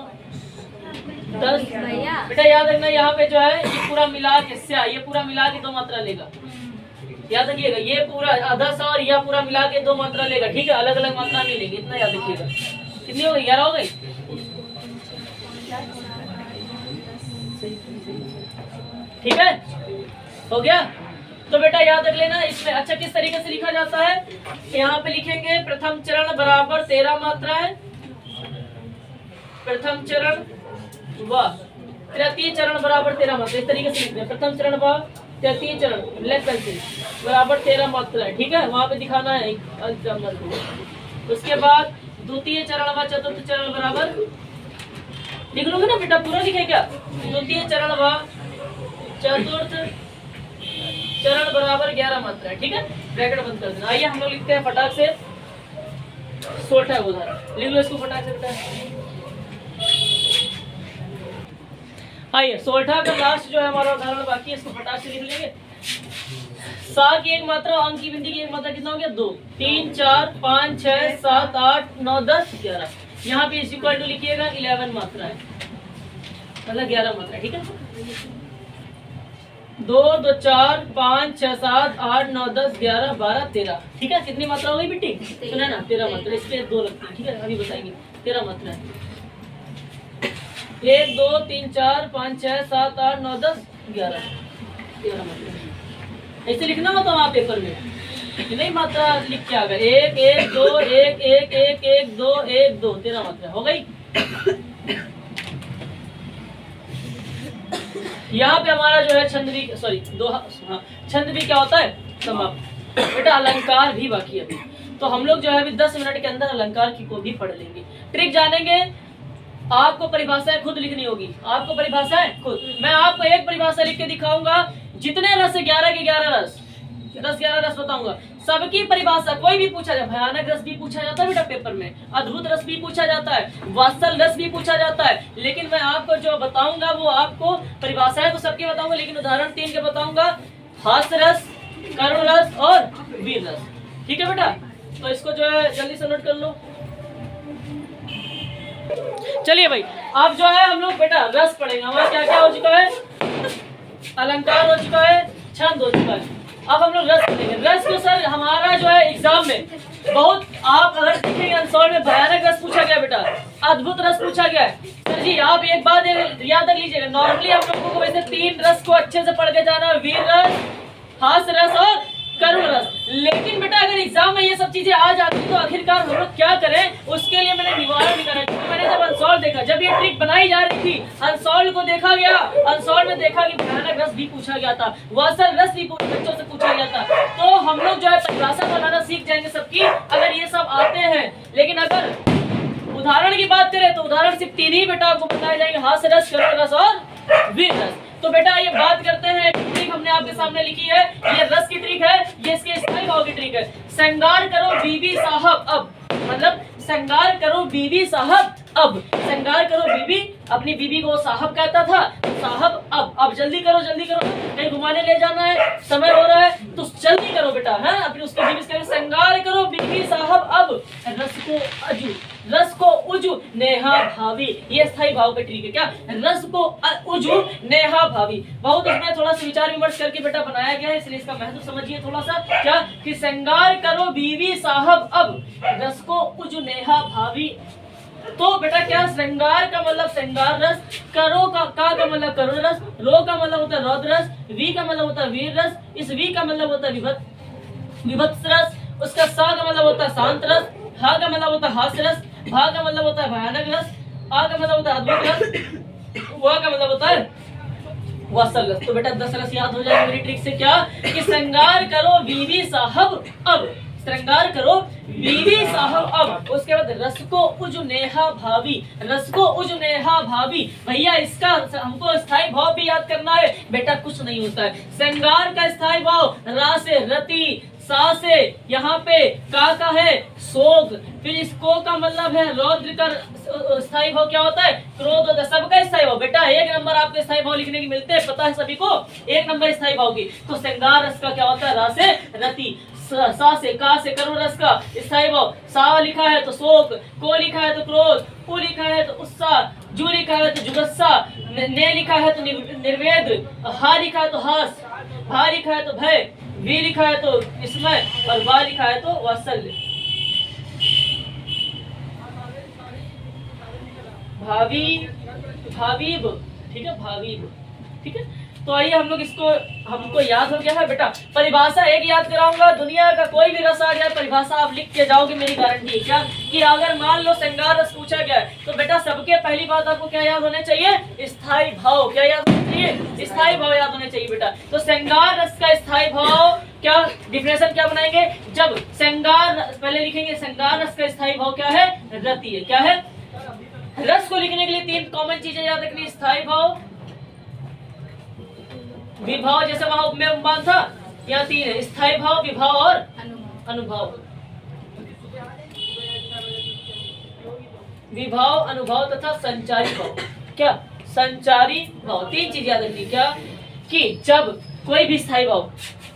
10। भैया बेटा याद रखना यहाँ पे जो है ये पूरा मिला के स्या, ये पूरा मिला के 2 मात्रा लेगा। याद रखिएगा ये पूरा आधा सा और यह पूरा मिला के 2 मात्रा लेगा, ठीक है? अलग अलग मात्रा नहीं लेंगे, इतना याद रखिएगा। कितनी हो गई? 11 हो गई। ठीक है, हो गया। तो बेटा याद रख लेना इसमें अच्छा किस तरीके से लिखा जाता है। यहाँ पे लिखेंगे प्रथम चरण बराबर 13 मात्राएं, प्रथम चरण व तृतीय चरण बराबर 13 मात्रा, इस तरीके से लिखते हैं। प्रथम चरण व तृतीय चरण ब्लैक पेंसिल बराबर 13 मात्राएं, ठीक है? वहां पे दिखाना है एग्जाम्पल को। उसके बाद द्वितीय चरण व चतुर्थ चरण बराबर लिख लोगे ना बेटा, पूरा लिखे क्या? द्वितीय चरण व चतुर्थ चरण बराबर 11 मात्राएं, ठीक है? ब्रैकेट बंद कर देना। आइए हम लोग लिखते हैं फटाक से 16 उदाहरण, लिख लो इसको फटाक से बेटा। आइए 16 का लास्ट जो है हमारा उदाहरण बाकी है, इसको फटाक से लिख लेंगे। सा की एक मात्रा, अंक की बिंदी की एक मात्रा कितना हो गया? 2 3 4 5 6 7 8 9 10 11। यहाँ पे इस इक्वल टू लिखिएगा 11 मात्रा है, मतलब 11 मात्रा, ठीक है? 2 2 4 5 6 7 8 9 10 11 12 13, ठीक है? कितनी मात्रा हो गई बेटी? सुना ना, 13 मात्रा। इसके 2 लगती है, ठीक है? अभी बताएंगे। 13 मात्रा है। 1 2 3 4 5 6 7 8 9 10 11 13 मात्रा। ऐसे लिखना हो तो वहाँ पेपर में नहीं मात्रा लिख के आ गए। 1 1 2 1 1 1 1 2 1 2 13 मात्रा हो गई। यहाँ पे हमारा जो है छंद भी, सॉरी छंद भी क्या होता है? समाप्त। बेटा अलंकार भी बाकी है अभी, तो हम लोग जो है अभी 10 मिनट के अंदर अलंकार की को भी पढ़ लेंगे। ट्रिक जानेंगे। आपको परिभाषाएं खुद लिखनी होगी, आपको परिभाषाएं खुद। मैं आपको एक परिभाषा लिख के दिखाऊंगा, जितने रस 11 के 11 रस 10-11 रस बताऊंगा, सबकी परिभाषा कोई भी पूछा जाए। भयानक रस भी पूछा जाता है बेटा पेपर में, अद्भुत रस भी पूछा जाता है, वात्सल रस भी पूछा जाता है। लेकिन मैं आपको जो बताऊंगा वो आपको परिभाषाएं तो सबकी बताऊंगा, लेकिन उदाहरण 3 के बताऊंगा। हास्य रस, करुण रस और वीर रस, ठीक है बेटा? तो इसको जो है जल्दी से नोट कर लो। चलिए भाई, अब जो है हम लोग बेटा रस पढ़ेंगे। हमारा क्या क्या हो चुका है? अलंकार हो चुका है, छंद हो चुका है। अब हम लोग रस पढ़ेंगे। रस को सर हमारा जो है एग्जाम में बहुत, आप अगर देखेंगे आंसर में भयानक रस पूछा गया बेटा, अद्भुत रस पूछा गया है। सर जी आप एक बात याद रख लीजिएगा, नॉर्मली हम लोगों को वैसे 3 रस को अच्छे से पढ़ के जाना है, वीर रस, हास्य रस और करुण रस। लेकिन बेटा अगर एग्जाम में ये सब चीजें आ जाती तो आखिरकार हम लोग क्या करें? उसके लिए मैंने निवारण भी करा। क्योंकि मैंने जब अनसॉल्व देखा, जब ये ट्रिक बनाई जा रही थी, अनसॉल्व को देखा गया, अनसॉल्व में देखा कि भयानक रस भी पूछा गया था, वात्सल रस भी बच्चों से पूछा गया था। तो हम लोग जो है परिभाषा बनाना सीख जाएंगे सबकी, अगर ये सब आते हैं। लेकिन अगर उदाहरण की बात करें तो उदाहरण सिर्फ 3 ही बेटा आपको बताए जाएंगे, हास्य रस, करुण रस और वीर रस। तो बेटा ये बात करते हैं, एक ट्रिक हमने आपके सामने लिखी है, ये रस की ट्रिक है, ये इसके स्थायी भाव की ट्रिक है। श्रृंगार करो बीबी साहब अब, मतलब श्रृंगार करो बीबी साहब अब। श्रृंगार करो बीबी, अपनी बीबी को साहब कहता था, साहब अब जल्दी करो जल्दी करो, कहीं घुमाने ले जाना है, समय हो रहा है तो जल्दी करो बेटा। है अपनी उसकी बीबी से श्रृंगार करो बीबी साहब अब, रस को अजू, रस को उजू नेहा भावी। ये स्थायी भाव की ट्रिक है। क्या? रस को उजू नेहा भावी। बहुत इसमें थोड़ा सा विचार विमर्श करके बेटा बनाया गया है, इसलिए इसका महत्व समझिए थोड़ा सा। क्या कि श्रृंगार करो बीवी साहब अब, रस को उजू नेहा भावी। तो बेटा क्या? श्रृंगार का मतलब श्रृंगार रस, करो का मतलब करुण रस, रो का मतलब होता है रौद्र रस, वी का मतलब होता है वीर रस, इस वी का मतलब होता है विभत्स रस, उसका सा का मतलब होता है शांत रस, हा का मतलब होता है हास्य रस, भा का मतलब होता है भयानक रस, आ का मतलब होता है अद्भुत रस, वा का मतलब होता है वात्सल रस। तो बेटा 10 रस याद हो जाएगा मेरी ट्रिक से। क्या कि श्रृंगार करो बीवी साहब अब, श्रृंगार करो बीवी साहब अब। उसके बाद रस को उजनेहा भावी, रस को उजनेहा भावी। भैया इसका हमको स्थायी भाव भी याद करना है बेटा, कुछ नहीं होता है। श्रृंगार का स्थायी भाव रा से रति, सा से यहाँ पे का है शोक, फिर इस को का मतलब है रौद्र का स्थायी भाव क्या होता है क्रोध होता है। सबका स्थायी भाव बेटा एक नंबर आपके स्थायी भाव लिखने की मिलते हैं, पता है सभी को, एक नंबर स्थायी भाव की। तो श्रृंगार रस का क्या होता है रा से रति, सा से का से करुण रस का स्थायी भाव। सा लिखा है तो शोक, को लिखा है तो क्रोध, उ लिखा है तो उत्साह, जू लिखा है तो जुगस्सा, ने लिखा है तो निर्वेद, हा लिखा है तो हास, भा लिखा है तो भय, वी लिखा है तो विस्मय और वा लिखा है तो वात्सल्य। भावी, भावीब, ठीक है भावीब, ठीक है। तो आइए हम लोग इसको, हमको याद हो गया है बेटा। परिभाषा एक याद कराऊंगा, दुनिया का कोई भी रस आ जाए परिभाषा आप लिख के जाओगे, मेरी गारंटी है क्या कि अगर मान लो श्रृंगार रस पूछा गया है तो बेटा सबके पहली बात आपको क्या याद होने चाहिए स्थायी भाव। क्या याद होने चाहिए स्थायी भाव याद होने चाहिए बेटा। तो श्रृंगार रस का स्थायी भाव क्या, डिफिनेशन क्या बनाएंगे, जब श्रृंगार पहले लिखेंगे श्रृंगार रस का स्थायी भाव क्या है रति है। क्या है, रस को लिखने के लिए तीन कॉमन चीजें याद रखनी, स्थायी भाव, विभाव, जैसे वहां उपमेय उपमान था, यहाँ तीन है स्थायी भाव, विभाव और अनुभव। विभाव, अनुभव तथा संचारी भाव। क्या, संचारी भाव, तीन चीज याद रखनी। क्या कि जब कोई भी स्थायी भाव,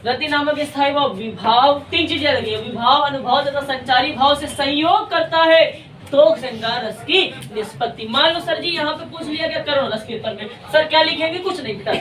रति नामक स्थायी भाव, विभाव, तीन चीज याद रखनी, विभाव, अनुभव तथा संचारी भाव से संयोग करता है तो श्रृंगार रस की निष्पत्ति। मान लो सर जी यहाँ पे पूछ लिया गया करुण रस के उत्तर में, सर क्या लिखेंगे, कुछ नहीं बेटा,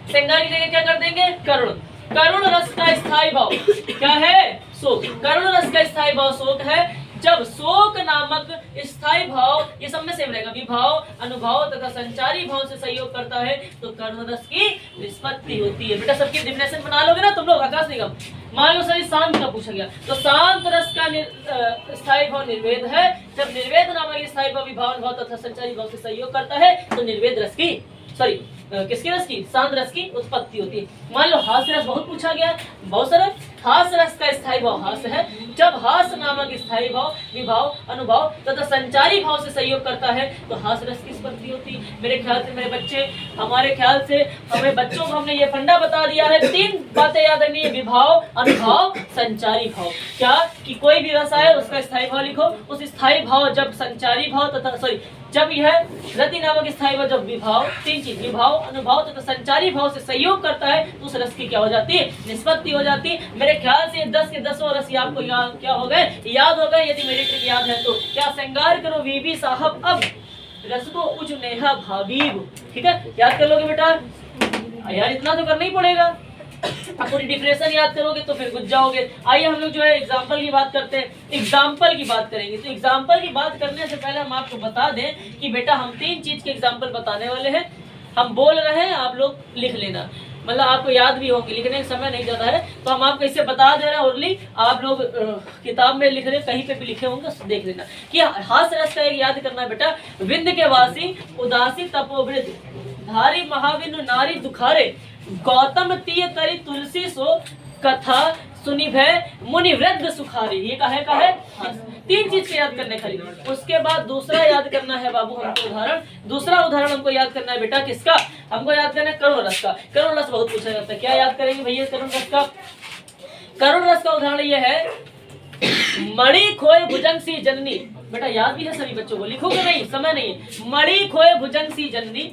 श्रृंगार की जगह क्या कर देंगे करुण। करुण रस का स्थायी भाव क्या है शोक। करुण रस का स्थायी भाव शोक है। जब शोक नामक स्थायी भाव, ये सब में सेम रहेगा, विभाव, अनुभव तथा संचारी भाव से सहयोग करता है तो करुण रस की निष्पत्ति होती है। बेटा सबकी डिफिनेशन बना लोगे ना तुम लोग, आकाश निगम। मान लो सर शांत का पूछा गया तो शांत रस का स्थायी भाव निर्वेद है। जब निर्वेद नामक स्थायी भाव विभाव भाव तथा संचारी भाव से सहयोग करता है तो निर्वेद रस की, सॉरी किसकी रस की, शांत रस की उत्पत्ति होती है। मान लो हास्य रस बहुत पूछा गया, बहुत सरल। हास्य रस का स्थायी भाव हास्य है। जब हास्य नामक स्थायी भाव विभाव, अनुभव तथा संचारी भाव से सहयोग करता है तो हास्य रस की उत्पत्ति होती है। मेरे ख्याल से मेरे बच्चे, हमारे ख्याल से हमें बच्चों को हमने ये फंडा बता दिया है, तीन बातें याद रखनी है, विभाव, अनुभव, संचारी भाव। क्या कि कोई भी रस आए उसका स्थायी भाव लिखो, उस स्थायी भाव जब संचारी भाव तथा सॉरी जब यह रति नामक स्थायी भाव जब विभाव, तीन चीज विभाव, अनुभव तथा संचारी भाव से सहयोग करता है तो उस रस की क्या हो जाती है निष्पत्ति हो जाती है। मेरे ख्याल से 10 के 10 रस आपको याद क्या हो गए, याद हो गए। यदि मेरी ट्रिक याद है तो क्या, श्रृंगार करो बीबी साहब अब, रस को उज नेहा भावीब, ठीक है याद कर लोगे बेटा। यार इतना तो करना ही पड़ेगा, आप पूरी डिफिनेशन याद करोगे तो फिर बुझ जाओगे। आइए हम लोग जो है एग्जाम्पल की बात करते हैं, एग्जाम्पल की बात करेंगे। तो एग्जाम्पल की बात करने से पहले हम आपको बता दें कि बेटा हम तीन चीज के एग्जाम्पल बताने वाले हैं। हम बोल रहे हैं, आप लोग लिख लेना, मतलब आपको याद भी होंगे, लिखने का समय नहीं ज्यादा है तो हम आपको इसे बता दे रहे हैं। ओरली आप लोग किताब में लिख रहे, कहीं पे भी लिखे होंगे देख लेना कि हास्य रस का एक याद करना है बेटा। विंध्य के वासी उदासी तपोवृद्ध, धारी महाविन नारी दुखारे, गौतम तीय तरी तुलसी सो, कथा सुनी भय मुनि वृद्ध सुखारी। ये का है तीन चीज के याद करने खाली। उसके बाद दूसरा याद करना है बाबू हमको उदाहरण, दूसरा उदाहरण हमको याद करना है बेटा किसका, हमको याद करना है करुण रस का। करुण रस बहुत पूछा जाता है, क्या याद करेंगे भैया करुण रस का। करुण रस का उदाहरण ये है, मणि खोए भुजंग सी जननी, बेटा याद भी है सभी बच्चों को, लिखोगे नहीं समय नहीं। मणि खोए भुजंग सी जननी,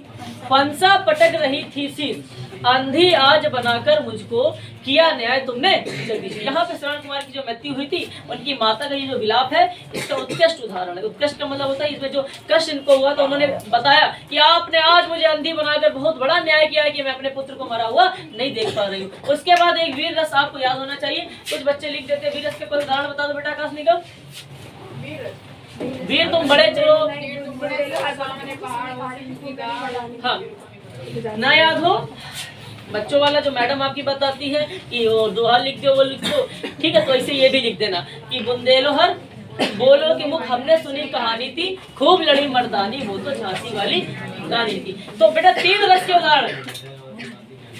पंसा पटक रही थी शीश, अंधी आज बनाकर मुझको किया न्याय तुमने जगदीश। यहाँ पे श्रवण कुमार की जो मृत्यु हुई थी उनकी माता का ये जो विलाप है इसका उत्कृष्ट उदाहरण है। उत्कृष्ट का मतलब होता है इसमें जो कष्ट इनको हुआ तो उन्होंने बताया कि आपने आज मुझे अंधी बनाकर बहुत बड़ा न्याय किया है कि मैं अपने पुत्र को मरा हुआ नहीं देख पा रही हूँ। उसके बाद एक वीर रस आपको याद होना चाहिए, कुछ बच्चे लिख देते हैं वीर रस के कोई उदाहरण बता दो बेटा आकाश निगम। वीर तुम बड़े चलो, हाँ ना याद हो बच्चों वाला जो मैडम आपकी बताती है कि वो दोहा लिख दो वो लिख दो, ठीक है। तो ऐसे ये भी लिख देना कि बुंदेलहर बोलो कि मुख हमने सुनी कहानी थी, खूब लड़ी मर्दानी वो तो झांसी वाली रानी थी। तो बेटा तीन रस के उदाहरण,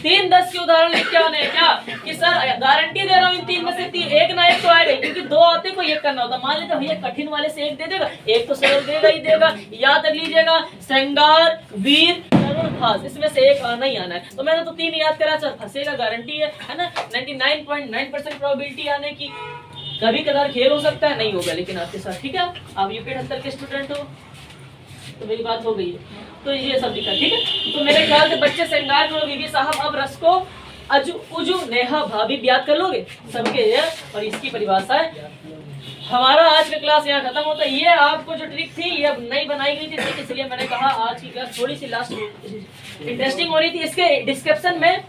3-10 के उदाहरण लिख के आने हैं क्या कि सर गारंटी दे रहा हूँ इन 3 में से एक ना एक तो आएगा, क्योंकि 2 आते को एक करना होता। मान लीजिए भैया कठिन वाले से एक दे देगा, एक तो सरल देगा ही देगा। याद रख लीजिएगा, श्रृंगार, वीर, तरुण, खास, इसमें से एक आना ही आना है। तो मैंने तो 3 याद करा, सर फंसेगा गारंटी है ना। 99.9% प्रोबेबिलिटी आने की। कभी कदार खेल हो सकता है, नहीं होगा लेकिन आपके साथ, ठीक है। आप यूपी 78 के स्टूडेंट हो तो मेरी बात हो गई है। तो ये सब दिक्कत, ठीक है। तो मेरे ख्याल से बच्चे श्रृंगार करोगे बीबी साहब, अब रस को अजु उजु नेहा भाभी याद कर लोगे सबके ये, और इसकी परिभाषा है। हमारा आज का क्लास यहाँ खत्म होता है। ये आपको जो ट्रिक थी ये अब नई बनाई गई थी, इसलिए मैंने कहा आज की क्लास थोड़ी सी लास्ट इंटरेस्टिंग हो रही थी। इसके डिस्क्रिप्शन में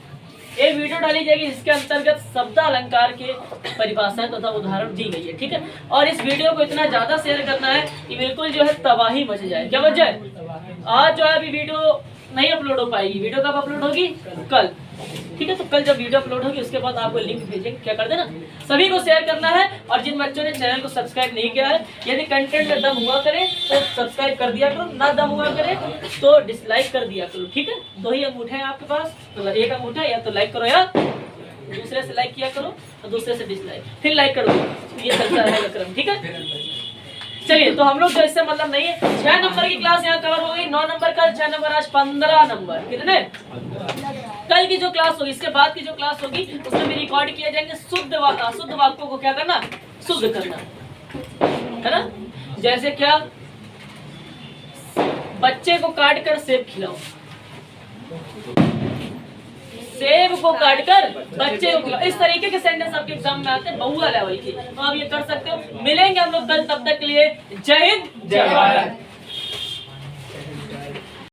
एक वीडियो डाली जाएगी जिसके अंतर्गत शब्द अलंकार के परिभाषा तथा उदाहरण दी गई है, ठीक है। और इस वीडियो को इतना ज्यादा शेयर करना है कि बिल्कुल जो है तबाही मच जाए। क्या बच जाए? आज जो है अभी वीडियो नहीं अपलोड हो पाएगी। वीडियो कब अपलोड होगी? कल, ठीक है। तो कल जब वीडियो अपलोड होगी उसके बाद आपको लिंक भेजेंगे, क्या कर देना, सभी को शेयर करना है। और जिन बच्चों ने चैनल को सब्सक्राइब नहीं किया है, यदि कंटेंट में दम हुआ करे तो सब्सक्राइब कर दिया करो, ना दम हुआ करे तो डिसलाइक कर दिया करो, ठीक है। 2 ही अंगूठे हैं आपके पास, तो एक अंगूठा या तो लाइक करो या दूसरे से लाइक किया करो और दूसरे से डिसलाइक, फिर लाइक करो, ये चलता रहेगा क्रम, ठीक है। चलिए, तो हम लोग जो इससे मतलब नहीं है, 6 नंबर की क्लास यहाँ कवर हो गई। 9 नंबर कल, 6 नंबर आज, 15 नंबर कितने? कल की जो क्लास होगी, इसके बाद की जो क्लास होगी उसमें भी रिकॉर्ड किए जाएंगे शुद्ध वाक्यों को क्या करना, शुद्ध करना है ना। जैसे क्या, बच्चे को काट कर सेब खिलाओ, सेब को काटकर बच्चे को खिलाओ। इस तरीके के सेंटेंस आपके एग्जाम में आते हैं बहुआ लेवल के, तो आप ये कर सकते हो। मिलेंगे हम लोग कल, तब तक के लिए जय हिंद जय भारत।